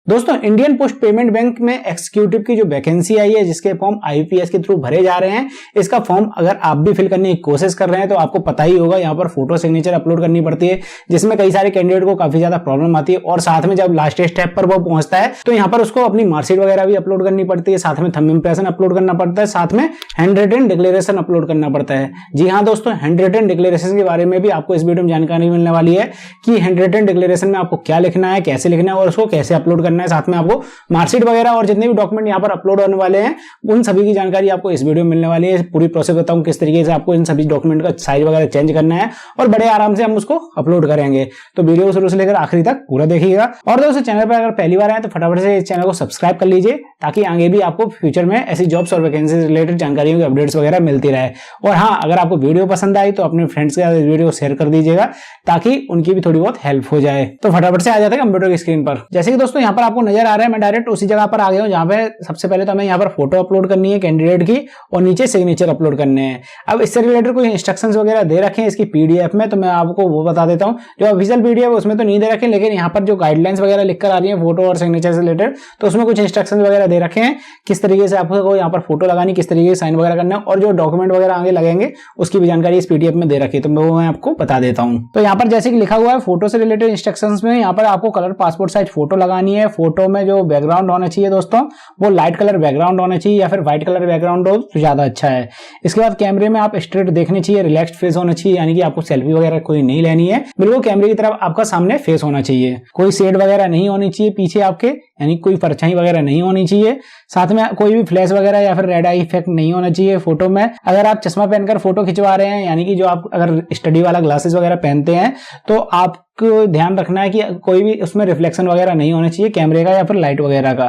दोस्तों Indian post payment bank में executive की जो वैकेंसी आई है जिसके फॉर्म आईपीएस के थ्रू भरे जा रहे हैं, इसका फॉर्म अगर आप भी फिल करने की कोशिश कर रहे हैं तो आपको पता ही होगा यहाँ पर फोटो सिग्नेचर अपलोड करनी पड़ती है, जिसमें कई सारे कैंडिडेट को काफी ज्यादा प्रॉब्लम आती है। और साथ में जब लास्ट स्टेप पर वो पहुंचता है तो यहाँ पर उसको अपनी मार्कशीट वगैरह भी अपलोड करनी पड़ती है, साथ में थंब इंप्रेशन अपलोड करना पड़ता है, साथ में हैंड रिटन डिक्लेरेशन अपलोड करना पड़ता है। जी हाँ दोस्तों, हैंड रिटन डिक्लेरेशन के बारे में भी आपको इस वीडियो में जानकारी मिलने वाली है कि हैंड रिटन डिक्लेरेशन में आपको क्या लिखना है, कैसे लिखना है और उसको कैसे अपलोड करना है। साथ में आपको मार्कशीट वगैरह और जितने भी डॉक्यूमेंट यहाँ पर अपलोड होने वाले हैं उन सभी की जानकारी आपको इस वीडियो में मिलने वाली है। पूरी प्रोसेस बताऊं किस तरीके से आपको इन सभी डॉक्यूमेंट का साइज वगैरह चेंज करना है और बड़े आराम से हम उसको अपलोड करेंगे। तो वीडियो को शुरू से लेकर आखिरी तक पूरा देखिएगा। और दोस्तों चैनल पर अगर पहली बार आए तो फटाफट से इस चैनल को सब्सक्राइब कर लीजिए ताकि आगे भी आपको फ्यूचर में ऐसी जॉब्स और वैकेंसी रिलेटेड जानकारियों की अपडेट्स वगैरह मिलती रहे। और हाँ, अगर आपको वीडियो पसंद आई तो अपने फ्रेंड्स के साथ इस वीडियो को शेयर कर दीजिएगा ताकि उनकी भी थोड़ी बहुत हेल्प हो जाए। तो फटाफट से आ जाते हैं कंप्यूटर की स्क्रीन पर। जैसे कि दोस्तों यहाँ पर आपको नजर आ रहा है, मैं डायरेक्ट उसी जगह पर आ गया हूँ जहाँ पे सबसे पहले तो हमें यहाँ पर फोटो अपलोड करनी है कैंडिडेट की और नीचे सिग्नेचर अपलोड करने हैं। अब इससे रिलेटेड कोई इंस्ट्रक्शंस वगैरह दे रखे हैं इसकी पीडीएफ में, तो मैं आपको वो बता देता हूँ। जो ऑफिशियल पीडीएफ है उसमें तो नहीं दे रखे, लेकिन यहाँ पर जो गाइडलाइंस वगैरह लिखकर आ रही है फोटो और सिग्नेचर से रिलेटेड, तो उसमें कुछ इंस्ट्रक्शन वगैरह दे रखे हैं किस तरीके से आपको यहाँ पर फोटो लगानी, किस तरीके से साइन वगैरह करना है और जो डॉक्यूमेंट वगैरह आगे लगेंगे उसकी भी जानकारी इस पीडीएफ में दे रखी है, तो मैं आपको बता देता हूँ। तो यहाँ पर जैसे कि लिखा हुआ है फोटो से रिलेटेड इंस्ट्रक्शंस में, यहाँ पर आपको कलर पासपोर्ट साइज फोटो लगानी है। फोटो में जो बैकग्राउंड होना चाहिए दोस्तों वो लाइट कलर बैकग्राउंड होना चाहिए या फिर व्हाइट कलर बैकग्राउंड हो तो ज्यादा अच्छा है। इसके बाद कैमरे में आप स्ट्रेट देखने चाहिए, रिलैक्स्ड फेस होना चाहिए, यानी कि आपको सेल्फी वगैरह कोई नहीं लेनी है, बिल्कुल कैमरे की तरफ आपका सामने फेस होना चाहिए। कोई शेड वगैरह नहीं होनी चाहिए पीछे आपके, यानी कोई परछाई वगैरह नहीं होनी चाहिए। साथ में कोई भी फ्लैश वगैरह या फिर रेड आई इफेक्ट नहीं होना चाहिए फोटो में। अगर आप चश्मा पहनकर फोटो खिंचवा रहे हैं, यानी कि जो आप अगर स्टडी वाला ग्लासेस वगैरह पहनते हैं, तो आप ध्यान रखना है कि कोई भी उसमें रिफ्लेक्शन वगैरह नहीं होना चाहिए कैमरे का या फिर लाइट वगैरह का।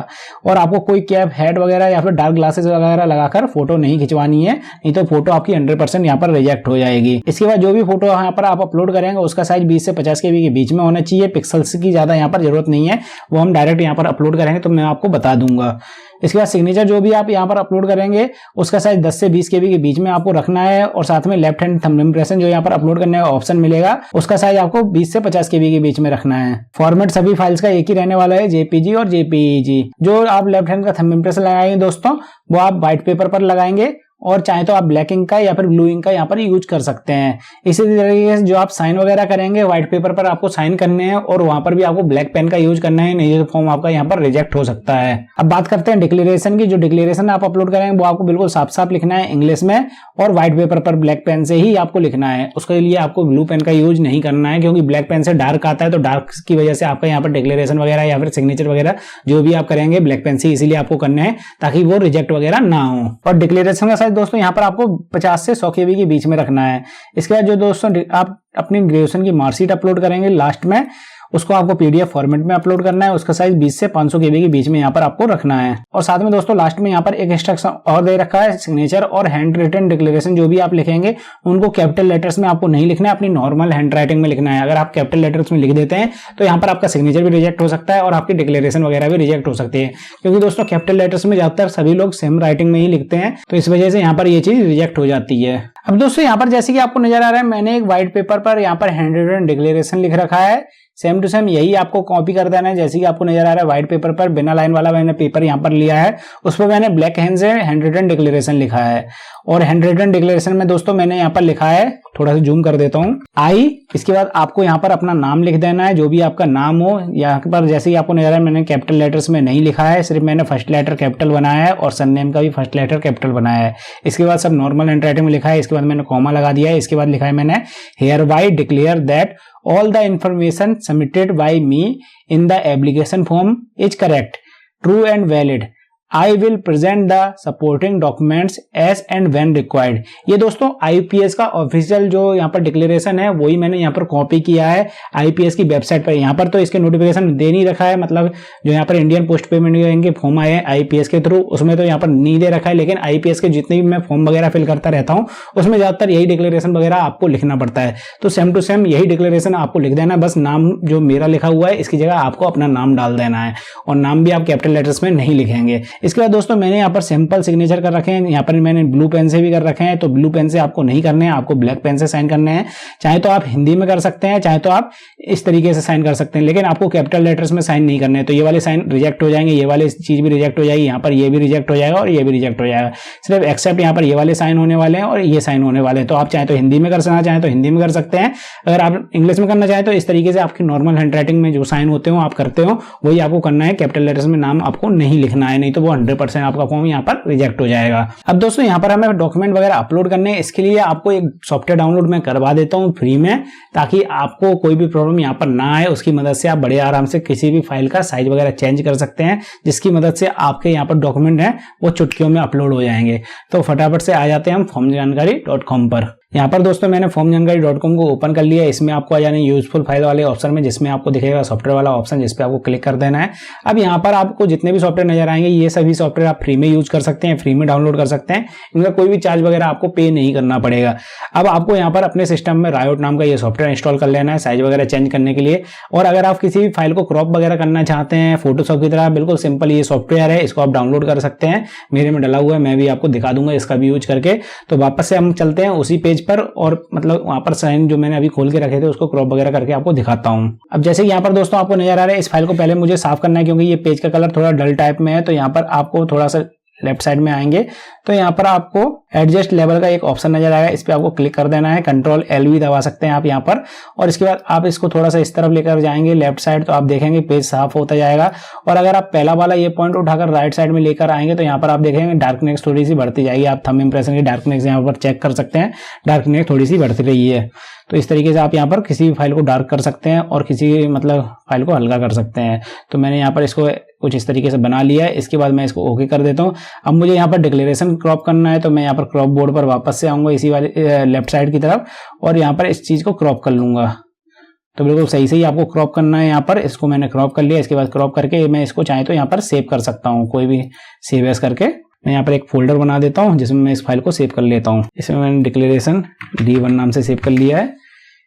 और आपको कोई कैप हेड वगैरह या फिर डार्क ग्लासेस वगैरह लगाकर फोटो नहीं खिंचवानी है, नहीं तो फोटो आपकी 100% यहाँ पर रिजेक्ट हो जाएगी। इसके बाद जो भी फोटो यहाँ पर आप अपलोड करेंगे उसका साइज 20 से 50 KB के बीच में होना चाहिए। पिक्सल्स की ज्यादा यहाँ पर जरूरत नहीं है, वो हम डायरेक्ट यहाँ पर अपलोड करेंगे तो मैं आपको बता दूंगा। इसके बाद सिग्नेचर जो भी आप यहाँ पर अपलोड करेंगे उसका साइज 10 से 20 KB के बीच में आपको रखना है। और साथ में लेफ्ट हैंड थंब इंप्रेशन जो यहाँ पर अपलोड करने का ऑप्शन मिलेगा उसका साइज आपको 20 से 50 KB के बीच में रखना है। फॉर्मेट सभी फाइल्स का एक ही रहने वाला है, JPG और JPEG। जो आप लेफ्ट हैंड का थंब इंप्रेशन लगाएंगे दोस्तों वो आप व्हाइट पेपर पर लगाएंगे और चाहे तो आप ब्लैक इंक का या फिर ब्लू इंक का यहाँ पर यूज कर सकते हैं। इसी तरीके से जो आप साइन वगैरह करेंगे व्हाइट पेपर पर आपको साइन करने हैं और वहां पर भी आपको ब्लैक पेन का यूज करना है, नहीं तो फॉर्म आपका यहाँ पर रिजेक्ट हो सकता है। अब बात करते हैं डिक्लेरेशन की। जो डिक्लेरेशन आप अपलोड करेंगे वो आपको बिल्कुल साफ साफ लिखना है इंग्लिश में और व्हाइट पेपर पर ब्लैक पेन से ही आपको लिखना है। उसके लिए आपको ब्लू पेन का यूज नहीं करना है क्योंकि ब्लैक पेन से डार्क आता है, तो डार्क की वजह से आपका यहाँ पर डिक्लेरेशन वगैरह या फिर सिग्नेचर वगैरह जो भी आप करेंगे ब्लैक पेन से इसीलिए आपको करना है ताकि वो रिजेक्ट वगैरह ना हो। और डिक्लेरेशन का साइज दोस्तों यहाँ पर आपको 50 से 100 KB के बीच में रखना है। इसके बाद जो दोस्तों आप अपनी ग्रेजुएशन की मार्कशीट अपलोड करेंगे लास्ट में, उसको आपको PDF फॉर्मेट में अपलोड करना है। उसका साइज 20 से 500 KB के बीच में यहाँ पर आपको रखना है। और साथ में दोस्तों लास्ट में यहाँ पर एक इंस्ट्रक्शन और दे रखा है, सिग्नेचर और हैंड रिटन डिक्लेरेशन जो भी आप लिखेंगे उनको कैपिटल लेटर्स में आपको नहीं लिखना है, अपनी नॉर्मल हैंड राइटिंग में लिखना है। अगर आप कैपिटल लेटर्स में लिख देते हैं तो यहाँ पर आपका सिग्नेचर भी रिजेक्ट हो सकता है और आपकी डिक्लेरेशन वगैरह भी रिजेक्ट हो सकती है, क्योंकि दोस्तों कैपिटल लेटर्स में ज्यादातर सभी लोग सेम राइटिंग में ही लिखते हैं, तो इस वजह से यहाँ पर ये चीज रिजेक्ट हो जाती है। अब दोस्तों यहाँ पर जैसे कि आपको नजर आ रहा है, मैंने एक व्हाइट पेपर पर यहाँ पर हैंड रिटन डिक्लेरेशन लिख रखा है। सेम टू सेम यही आपको कॉपी कर देना है। जैसे कि आपको नजर आ रहा है व्हाइट पेपर पर बिना लाइन वाला मैंने पेपर यहाँ पर लिया है, उस पर मैंने ब्लैक हैंड से हैंड रिटन डिक्लेरेशन लिखा है। और हैंड रिटन डिक्लेरेशन में दोस्तों मैंने यहाँ पर लिखा है, थोड़ा सा जूम कर देता हूँ, आई। इसके बाद आपको यहाँ पर अपना नाम लिख देना है, जो भी आपका नाम हो। यहाँ पर जैसे कि आपको नजर आ रहा है मैंने कैपिटल लेटर्स में नहीं लिखा है, सिर्फ मैंने फर्स्ट लेटर कैपिटल बनाया है और सरनेम का भी फर्स्ट लेटर कैपिटल बनाया है। इसके बाद सब नॉर्मल हैंड राइटिंग में लिखा है। इसके बाद मैंने कॉमा लगा दिया है। इसके बाद लिखा है मैंने here bye declare that all the information submitted by me in the application form is correct, true and valid. I will present the supporting documents as and when required। ये दोस्तों आईपीएस का ऑफिशियल जो यहाँ पर declaration है वही मैंने यहाँ पर कॉपी किया है आईपीएस की वेबसाइट पर। यहाँ पर तो इसके नोटिफिकेशन दे नहीं रखा है, मतलब जो यहाँ पर इंडियन पोस्ट पेमेंट बैंक के फॉर्म आए हैं आईपीएस के थ्रू उसमें तो यहाँ पर नहीं दे रखा है, लेकिन आईपीएस के जितने भी मैं फॉर्म वगैरह फिल करता रहता हूँ उसमें ज्यादातर यही डिक्लेरेशन वगैरह आपको लिखना पड़ता है। तो सेम टू सेम यही डिक्लेरेशन आपको लिख देना है, बस नाम जो मेरा लिखा हुआ है इसकी जगह आपको अपना नाम डाल देना है और नाम भी आप कैपिटल लेटर्स में नहीं लिखेंगे। इसके बाद दोस्तों मैंने यहाँ पर सिंपल सिग्नेचर कर रखे हैं, यहाँ पर मैंने ब्लू पेन से भी कर रखे हैं। तो ब्लू पेन से आपको नहीं करने हैं, आपको ब्लैक पेन से साइन करने हैं। चाहे तो आप हिंदी में कर सकते हैं, चाहे तो आप इस तरीके से साइन कर सकते हैं, लेकिन आपको कैपिटल लेटर्स में साइन नहीं करने हैं। तो ये वाले साइन रिजेक्ट हो जाएंगे, ये वाले चीज भी रिजेक्ट हो जाएगी, यहाँ पर ये भी रिजेक्ट हो जाएगा और ये भी रिजेक्ट हो जाएगा। सिर्फ एक्सेप्ट यहाँ पर ये वाले साइन होने वाले हैं और ये साइन होने वाले हैं। तो आप चाहे तो हिंदी में करना चाहें तो हिंदी में कर सकते हैं, अगर आप इंग्लिश में करना चाहें तो इस तरीके से आपकी नॉर्मल हैंडराइटिंग में जो साइन होते हो आप करते हो वही आपको करना है। कैपिटल लेटर्स में नाम आपको नहीं लिखना है, नहीं तो वो 100% आपका फॉर्म यहाँ पर रिजेक्ट हो जाएगा। अब दोस्तों यहाँ पर हमें डॉक्यूमेंट वगैरह अपलोड करने हैं, इसके लिए आपको एक सॉफ्टवेयर डाउनलोड मैं करवा देता हूँ फ्री में, ताकि आपको कोई भी प्रॉब्लम यहाँ पर ना आए। उसकी मदद से आप बड़े आराम से किसी भी फाइल का साइज वगैरह चेंज कर सकते हैं, जिसकी मदद से आपके यहाँ पर डॉक्यूमेंट है वो चुटकियों में अपलोड हो जाएंगे। तो फटाफट से आ जाते हैं हम formjankari.com पर। यहाँ पर दोस्तों मैंने formjankari.com को ओपन कर लिया। इसमें आपको आ जाना है यूजफुल फाइल वाले ऑप्शन में, जिसमें आपको दिखेगा सॉफ्टवेयर वाला ऑप्शन, जिस पे आपको क्लिक कर देना है। अब यहाँ पर आपको जितने भी सॉफ्टवेयर नजर आएंगे ये सभी सॉफ्टवेयर आप फ्री में यूज कर सकते हैं, फ्री में डाउनलोड कर सकते हैं, इनका कोई भी चार्ज वगैरह आपको पे नहीं करना पड़ेगा। अब आपको यहाँ पर अपने सिस्टम में रायोट नाम का ये सॉफ्टवेयर इंस्टॉल कर लेना है साइज वगैरह चेंज करने के लिए। और अगर आप किसी भी फाइल को क्रॉप वगैरह करना चाहते हैं फोटोशॉप की तरह, बिल्कुल सिंपल ये सॉफ्टवेयर है, इसको आप डाउनलोड कर सकते हैं। मेरे में डला हुआ है, मैं भी आपको दिखा दूंगा इसका भी यूज करके। तो वापस से हम चलते हैं उसी पेज पर और मतलब वहां पर साइन जो मैंने अभी खोल के रखे थे उसको क्रॉप वगैरह करके आपको दिखाता हूं। अब जैसे यहाँ पर दोस्तों आपको नजर आ रहा है, इस फाइल को पहले मुझे साफ करना है क्योंकि ये पेज का कलर थोड़ा डल टाइप में है। तो यहाँ पर आपको थोड़ा सा लेफ्ट साइड में आएंगे तो यहाँ पर आपको एडजस्ट लेवल का एक ऑप्शन नजर आएगा, इस पे आपको क्लिक कर देना है। कंट्रोल एल भी दबा सकते हैं आप यहाँ पर, और इसके बाद आप इसको थोड़ा सा इस तरफ लेकर जाएंगे लेफ्ट साइड, तो आप देखेंगे पेज साफ होता जाएगा। और अगर आप पहला वाला ये पॉइंट उठाकर राइट साइड में लेकर आएंगे तो यहाँ पर आप देखेंगे डार्कनेस थोड़ी सी बढ़ती जाएगी। आप थंब इंप्रेशन की डार्कनेस यहाँ पर चेक कर सकते हैं, डार्कनेस थोड़ी सी बढ़ती रही है। तो इस तरीके से आप यहाँ पर किसी भी फाइल को डार्क कर सकते हैं और किसी मतलब फाइल को हल्का कर सकते हैं। तो मैंने यहाँ पर इसको कुछ इस तरीके से बना लिया है। इसके बाद मैं इसको ओके कर देता हूँ। अब मुझे यहाँ पर डिक्लेरेशन क्रॉप करना है, तो मैं यहाँ पर क्रॉप बोर्ड पर वापस से आऊंगा इसी वाले लेफ्ट साइड की तरफ और यहाँ पर इस चीज को क्रॉप कर लूंगा। तो बिल्कुल सही से ही आपको क्रॉप करना है। यहाँ पर इसको मैंने क्रॉप कर लिया। इसके बाद क्रॉप करके मैं इसको चाहे तो यहाँ पर सेव कर सकता हूँ, कोई भी सेव एज करके मैं यहाँ पर एक फोल्डर बना देता हूँ जिसमें मैं इस फाइल को सेव कर लेता हूँ। इसमें मैंने डिक्लेरेशन D1 नाम से सेव कर लिया है।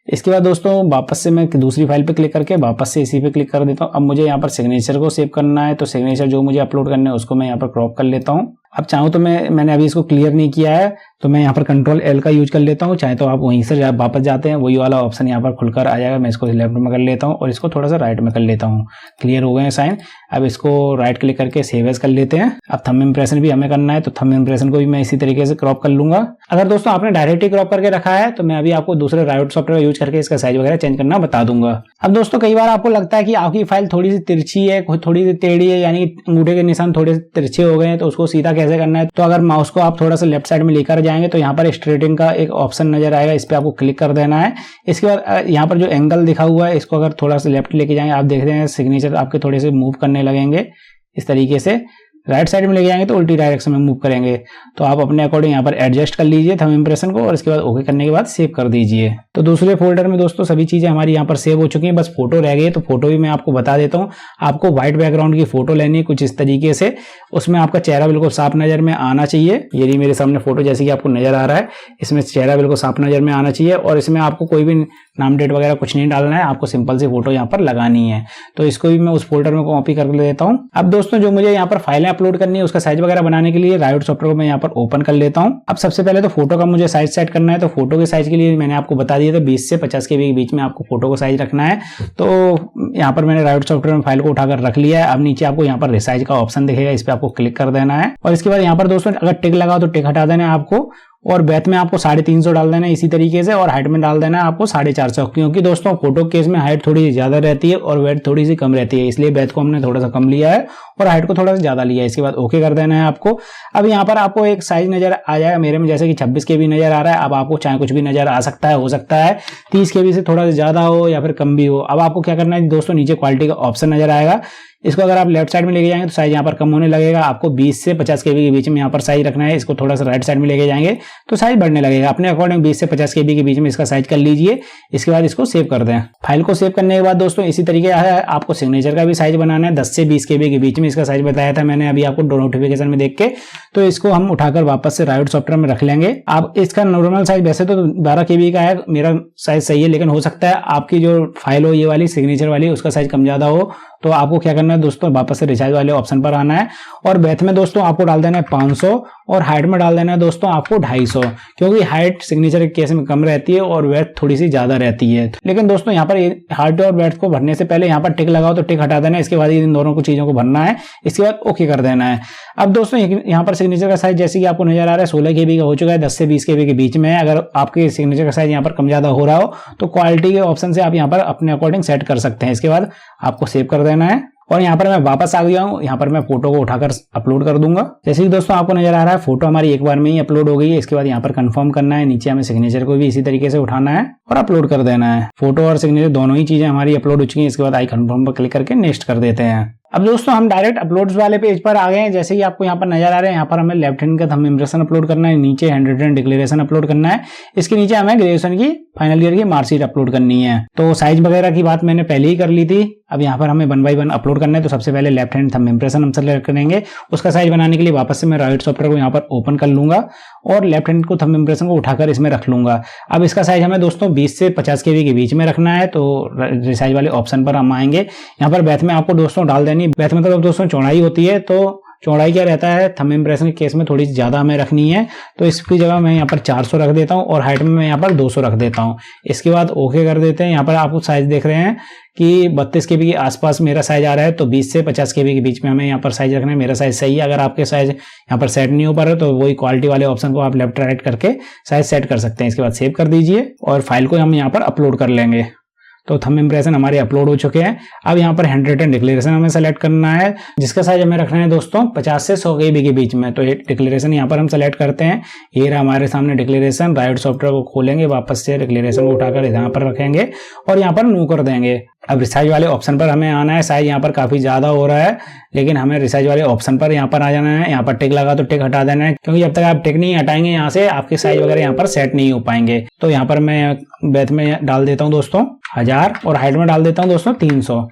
इसके बाद दोस्तों वापस से मैं दूसरी फाइल पे क्लिक करके वापस से इसी पे क्लिक कर देता हूँ। अब मुझे यहाँ पर सिग्नेचर को सेव करना है, तो सिग्नेचर जो मुझे अपलोड करना है उसको मैं यहाँ पर क्रॉप कर लेता हूँ। अब चाहूँ तो मैंने अभी इसको क्लियर नहीं किया है तो मैं यहाँ पर कंट्रोल एल का यूज कर लेता हूँ। चाहे तो आप वहीं से वापस जाते हैं, वही वाला ऑप्शन यहाँ पर खुलकर आ जाएगा। मैं इसको लेफ्ट में कर लेता हूँ और इसको थोड़ा सा राइट में कर लेता हूँ। क्लियर हो गए हैं साइन। अब इसको राइट क्लिक करके सेव एज कर लेते हैं। अब थंब इंप्रेशन भी हमें करना है, तो थंब इंप्रेशन को भी मैं इसी तरीके से क्रॉप कर लूंगा। अगर दोस्तों आपने डायरेक्ट ही क्रॉप करके रखा है तो मैं अभी आपको दूसरे रायोट सॉफ्टवेयर यूज करके इसका साइज वगैरह चेंज करना बता दूंगा। अब दोस्तों कई बार आपको लगता है कि आपकी फाइल थोड़ी सी तिरछी है, थोड़ी सी टेढ़ी है, यानी अंगूठे के निशान थोड़े से तिरछे हो गए हैं, तो उसको सीधा कैसे करना है। तो अगर माउस को आप थोड़ा सा लेफ्ट साइड में लेकर जाएंगे तो यहाँ पर स्ट्रेटिंग का एक ऑप्शन नजर आएगा, इस पे आपको क्लिक कर देना है। इसके बाद यहाँ पर जो एंगल दिखा हुआ है इसको अगर थोड़ा सा लेफ्ट लेके जाएंगे, आप देख रहे हैं सिग्नेचर आपके थोड़े से मूव करने लगेंगे इस तरीके से। राइट साइड में ले जाएंगे तो उल्टी डायरेक्शन में मूव करेंगे। तो आप अपने अकॉर्डिंग यहाँ पर एडजस्ट कर लीजिए थंब इंप्रेशन को और इसके बाद ओके करने के बाद सेव कर दीजिए। तो दूसरे फोल्डर में दोस्तों सभी चीजें हमारी यहाँ पर सेव हो चुकी हैं, बस फोटो रह गई है। तो फोटो भी मैं आपको बता देता हूँ। आपको व्हाइट बैकग्राउंड की फोटो लेनी है कुछ इस तरीके से, उसमें आपका चेहरा बिल्कुल साफ नजर में आना चाहिए। ये मेरे सामने फोटो जैसे कि आपको नजर आ रहा है, इसमें चेहरा बिल्कुल साफ नजर में आना चाहिए और इसमें आपको कोई भी नाम डेट वगैरह कुछ नहीं डालना है, आपको सिंपल सी फोटो यहाँ पर लगानी है। तो इसको भी मैं उस फोल्डर में कॉपी कर लेता हूँ। अब दोस्तों जो मुझे यहाँ पर फाइलें अपलोड करनी है उसका साइज वगैरह बनाने के लिए रायोट सॉफ्टवेयर को मैं यहाँ पर ओपन कर लेता हूँ। अब सबसे पहले तो फोटो का मुझे साइज सेट करना है। तो फोटो के साइज के लिए मैंने आपको बता दिया था 20 से 50 के बीच में आपको फोटो को साइज रखना है। तो यहाँ पर मैंने रायोट सॉफ्टवेयर में फाइल को उठाकर रख लिया है। अब नीचे आपको यहाँ पर रिसाइज का ऑप्शन दिखेगा, इस पर आपको क्लिक कर देना है और इसके बाद यहाँ पर दोस्तों अगर टिक लगाओ तो टिक हटा देना है आपको, और बैथ में आपको 350 डाल देना है इसी तरीके से, और हाइट में डाल देना है आपको 450, क्योंकि दोस्तों फोटो केस में हाइट थोड़ी सी ज्यादा रहती है और वेट थोड़ी सी कम रहती है, इसलिए बैथ को हमने थोड़ा सा कम लिया है और हाइट को थोड़ा सा ज्यादा लिया है। इसके बाद ओके कर देना है आपको। अब यहाँ पर आपको एक साइज नजर आ जाएगा, मेरे में जैसे कि 26 KB नजर आ रहा है। अब आपको चाहे कुछ भी नजर आ सकता है, हो सकता है 30 KB से थोड़ा सा ज्यादा हो या फिर कम भी हो। अब आपको क्या करना है दोस्तों, नीचे क्वालिटी का ऑप्शन नजर आएगा, इसको अगर आप लेफ्ट साइड में लेके जाएंगे तो साइज यहाँ पर कम होने लगेगा। आपको 20 से 50 KB के बीच में यहाँ पर साइज रखना है। इसको थोड़ा सा राइट साइड में लेके जाएंगे तो साइज बढ़ने लगेगा। अपने अकॉर्डिंग 20 से 50 KB के बीच में इसका साइज कर लीजिए। इसके बाद इसको सेव कर दें। फाइल को सेव करने के बाद दोस्तों इसी तरीके है आपको सिग्नेचर का भी साइज बनाना है। 10 से 20 KB के बीच में इसका साइज बताया था मैंने अभी आपको नोटिफिकेशन में देख के। तो इसको हम उठाकर वापस से रायोट सॉफ्टवेयर में रख लेंगे। आप इसका नॉर्मल साइज वैसे तो 12 KB का है, मेरा साइज सही है, लेकिन हो सकता है आपकी जो फाइल हो ये वाली सिग्नेचर वाली उसका साइज कम ज्यादा हो तो आपको क्या करना है दोस्तों, वापस से रिचार्ज वाले ऑप्शन पर आना है और वेथ में दोस्तों आपको डाल देना है 500 और हाइट में डाल देना है दोस्तों आपको 250, क्योंकि हाइट सिग्नेचर के केस में कम रहती है और वेथ थोड़ी सी ज्यादा रहती है। लेकिन दोस्तों यहाँ पर हाइट और वेथ को भरने से पहले यहाँ पर टिक लगाओ तो टिक हटा देना है, इसके बाद इन दोनों को चीजों को भरना है, इसके बाद ओके कर देना है। अब दोस्तों यहाँ पर सिग्नेचर का साइज जैसे कि आपको नजर आ रहा है 16 KB का हो चुका है, 10 से 20 KB के बीच में है। अगर आपके सिग्नेचर का साइज यहाँ पर कम ज्यादा हो रहा हो तो क्वालिटी के ऑप्शन से आप यहाँ पर अपने अकॉर्डिंग सेट कर सकते हैं। इसके बाद आपको सेव कर देना है और यहाँ पर मैं वापस आ गया हूँ, यहाँ पर मैं फोटो को उठाकर अपलोड कर दूंगा। जैसे कि दोस्तों आपको नजर आ रहा है फोटो हमारी एक बार में ही अपलोड हो गई है। इसके बाद यहाँ पर कंफर्म करना है, नीचे हमें सिग्नेचर को भी इसी तरीके से उठाना है और अपलोड कर देना है। फोटो और सिग्नेचर दोनों ही चीजें हमारी अपलोड हो चुकी हैं। इसके बाद आई कंफर्म पर क्लिक करके नेक्स्ट कर देते हैं। अब दोस्तों हम डायरेक्ट अपलोड्स वाले पेज पर आ गए हैं। जैसे कि आपको यहाँ पर नजर आ रहा है, यहाँ पर हमें लेफ्ट हैंड का थंब इम्प्रेशन अपलोड करना है, नीचे हैंड रिटन डिक्लेरेशन अपलोड करना है, इसके नीचे हमें ग्रेजुएशन की फाइनल ईयर की मार्कशीट अपलोड करनी है। तो साइज वगैरह की बात मैंने पहले ही कर ली थी। अब यहाँ पर हमें 1 by 1 अपलोड करना है। तो सबसे पहले लेफ्ट हैंड थंब इम्प्रेशन हम सेलेक्ट करेंगे। उसका साइज बनाने के लिए वापस से मैं राइट सॉफ्टवेयर को यहाँ पर ओपन कर लूंगा और लेफ्ट हैंड को थंब इम्प्रेशन को उठाकर इसमें रख लूंगा। अब इसका साइज हमें दोस्तों 20 से 50 KB के बीच में रखना है। तो रिसाइज वाले ऑप्शन पर हम आएंगे। यहाँ पर बैथ में आपको दोस्तों डाल देनी, बैथ में तो दोस्तों चौड़ाई होती है, तो चौड़ाई क्या रहता है थंब इम्प्रेशन के केस में थोड़ी ज्यादा हमें रखनी है। तो इसकी जगह मैं यहाँ पर 400 रख देता हूँ और हाइट में मैं यहाँ पर 200 रख देता हूँ। इसके बाद ओके कर देते हैं। यहाँ पर आपको साइज देख रहे हैं कि 32 KB के आसपास मेरा साइज आ रहा है, तो 20 से 50 KB के बीच में हमें यहाँ पर साइज रखना है। मेरा साइज सही है। अगर आपके साइज यहाँ पर सेट नहीं हो पा रहा तो वही क्वालिटी वाले ऑप्शन को आप लेफ्ट राइट करके साइज सेट कर सकते हैं। इसके बाद सेव कर दीजिए और फाइल को हम यहाँ पर अपलोड कर लेंगे। तो थंब इम्प्रेशन हमारे अपलोड हो चुके हैं। अब यहाँ पर हैंड रिटन डिक्लेरेशन हमें सेलेक्ट करना है, जिसका साइज हमें रखना है दोस्तों 50 से 100 KB के बीच में। तो ये डिक्लेरेशन यहाँ पर हम सेलेक्ट करते हैं। ये रहा हमारे सामने डिक्लेरेशन। राइट सॉफ्टवेयर को खोलेंगे, वापस से डिक्लेरेशन को उठाकर यहाँ पर रखेंगे और यहाँ पर नो कर देंगे। अब रिसाइज वाले ऑप्शन पर हमें आना है। साइज यहाँ पर काफी ज्यादा हो रहा है, लेकिन हमें रिसाइज वाले ऑप्शन पर यहाँ पर आ जाना है। यहाँ पर टिक लगा तो टिक हटा देना है, क्योंकि जब तक आप टिक नहीं हटाएंगे यहाँ से आपके साइज वगैरह यहाँ पर सेट नहीं हो पाएंगे। तो यहाँ पर मैं बैथ में डाल देता हूँ दोस्तों 1000 और हाइट में डाल देता हूँ दोस्तों 300।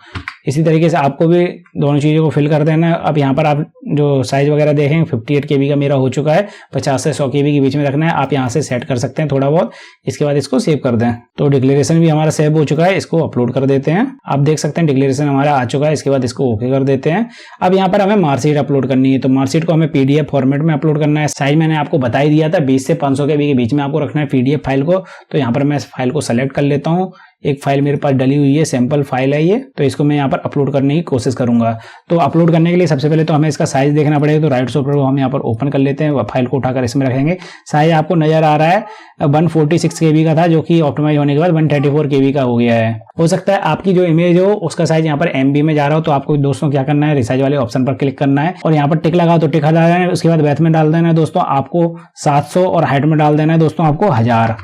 इसी तरीके से आपको भी दोनों चीजों को फिल कर देना है। अब यहाँ पर आप जो साइज वगैरह देखेंगे 58 KB का मेरा हो चुका है, 50 से 100 KB के बीच में रखना है। आप यहाँ से सेट कर सकते हैं थोड़ा बहुत। इसके बाद इसको सेव कर दें। तो डिक्लेरेशन भी हमारा सेव हो चुका है, इसको अपलोड कर देते हैं। आप देख सकते हैं डिक्लेरेशन हमारा आ चुका है। इसके बाद इसको ओके कर देते हैं। अब यहाँ पर हमें मार्कशीट अपलोड करनी है। तो मार्कशीट को हमें PDF फॉर्मेट में अपलोड करना है। साइज मैंने आपको बता ही दिया था, 20 से 500 KB के बीच में आपको रखना है PDF फाइल को। तो यहाँ पर मैं इस फाइल को सेलेक्ट कर लेता हूँ। एक फाइल मेरे पास डली हुई है, सैंपल फाइल है ये। तो इसको मैं यहाँ पर अपलोड करने की कोशिश करूंगा। तो अपलोड करने के लिए सबसे पहले तो हमें इसका साइज देखना पड़ेगा। तो राइट सॉफ्टवेयर को हम यहाँ पर ओपन कर लेते हैं, फाइल को उठाकर इसमें रखेंगे। साइज आपको नजर आ रहा है 146 KB का था, जो कि ऑप्टिमाइज होने के बाद 134 KB का हो गया है। हो सकता है आपकी जो इमेज हो उसका साइज यहाँ पर MB में जा रहा हो। तो आपको दोस्तों क्या करना है, रिसाइज वाले ऑप्शन पर क्लिक करना है और यहाँ पर टिक लगा तो टिक हटा देना है। उसके बाद बैथ में डाल देना है दोस्तों आपको 700 और हाइट में डाल देना है दोस्तों आपको 1000।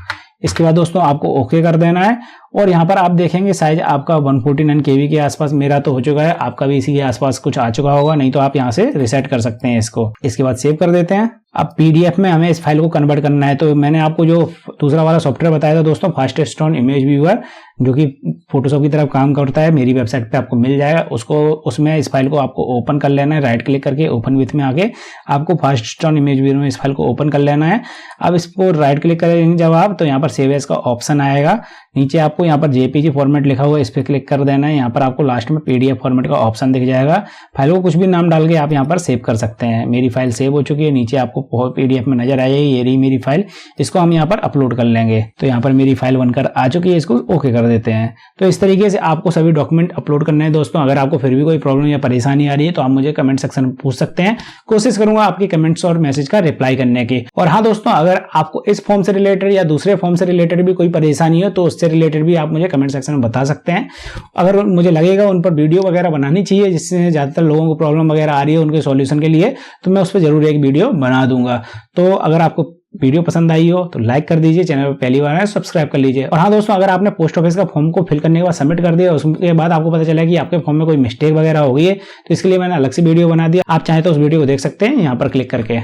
इसके बाद दोस्तों आपको ओके कर देना है और यहाँ पर आप देखेंगे साइज आपका 149 KB के आसपास मेरा तो हो चुका है। आपका भी इसी के आसपास कुछ आ चुका होगा, नहीं तो आप यहाँ से रिसेट कर सकते हैं इसको। इसके बाद सेव कर देते हैं। अब PDF में हमें इस फाइल को कन्वर्ट करना है। तो मैंने आपको जो दूसरा वाला सॉफ्टवेयर बताया था दोस्तों, फास्टेस्ट स्टोन इमेज व्यूअर, जो कि फोटोशॉप की तरफ काम करता है, मेरी वेबसाइट पे आपको मिल जाएगा। उसमें इस फाइल को आपको ओपन कर लेना है। राइट क्लिक करके ओपन विथ में आके आपको फास्ट स्टोन इमेज व्यूअर में इस फाइल को ओपन कर लेना है। अब इसको राइट क्लिक करेंगे जब आप, तो यहाँ पर सेव एज का ऑप्शन आएगा। नीचे आपको यहाँ पर JPG फॉर्मेट लिखा हुआ है, इस पर क्लिक कर देना है। यहाँ पर आपको लास्ट में PDF फॉर्मेट का ऑप्शन दिख जाएगा। फाइल को कुछ भी नाम डाल के आप यहाँ पर सेव कर सकते हैं। मेरी फाइल सेव हो चुकी है, नीचे आपको PDF में नजर आएगी, ये रही मेरी फाइल। इसको हम यहाँ पर अपलोड कर लेंगे। तो यहाँ पर मेरी फाइल बनकर आ चुकी है, इसको ओके कर देते हैं। तो इस तरीके से आपको सभी डॉक्यूमेंट अपलोड करने हैं दोस्तों। अगर आपको फिर भी कोई प्रॉब्लम या परेशानी आ रही है तो आप मुझे कमेंट सेक्शन में पूछ सकते हैं। कोशिश करूंगा आपके कमेंट्स और मैसेज का रिप्लाई करने की। और हाँ दोस्तों, अगर आपको इस फॉर्म से रिलेटेड या दूसरे फॉर्म से रिलेटेड भी कोई परेशानी हो तो उससे रिलेटेड भी आप मुझे कमेंट सेक्शन में बता सकते हैं। अगर मुझे लगेगा उन पर वीडियो वगैरह बनानी चाहिए जिससे ज्यादातर लोगों को प्रॉब्लम वगैरह आ रही है उनके सॉल्यूशन के लिए, तो मैं उस पर जरूर एक वीडियो बना दूंगा। तो अगर आपको वीडियो पसंद आई हो तो लाइक कर दीजिए, चैनल पर पहली बार है सब्सक्राइब कर लीजिए। और हाँ दोस्तों, अगर आपने पोस्ट ऑफिस का फॉर्म को फिल करने के बाद सबमिट कर दिया, उसके बाद आपको पता चला कि आपके फॉर्म में कोई मिस्टेक वगैरह हो गई है, तो इसके लिए मैंने अलग से वीडियो बना दिया। आप चाहे तो उस वीडियो को देख सकते हैं यहाँ पर क्लिक करके।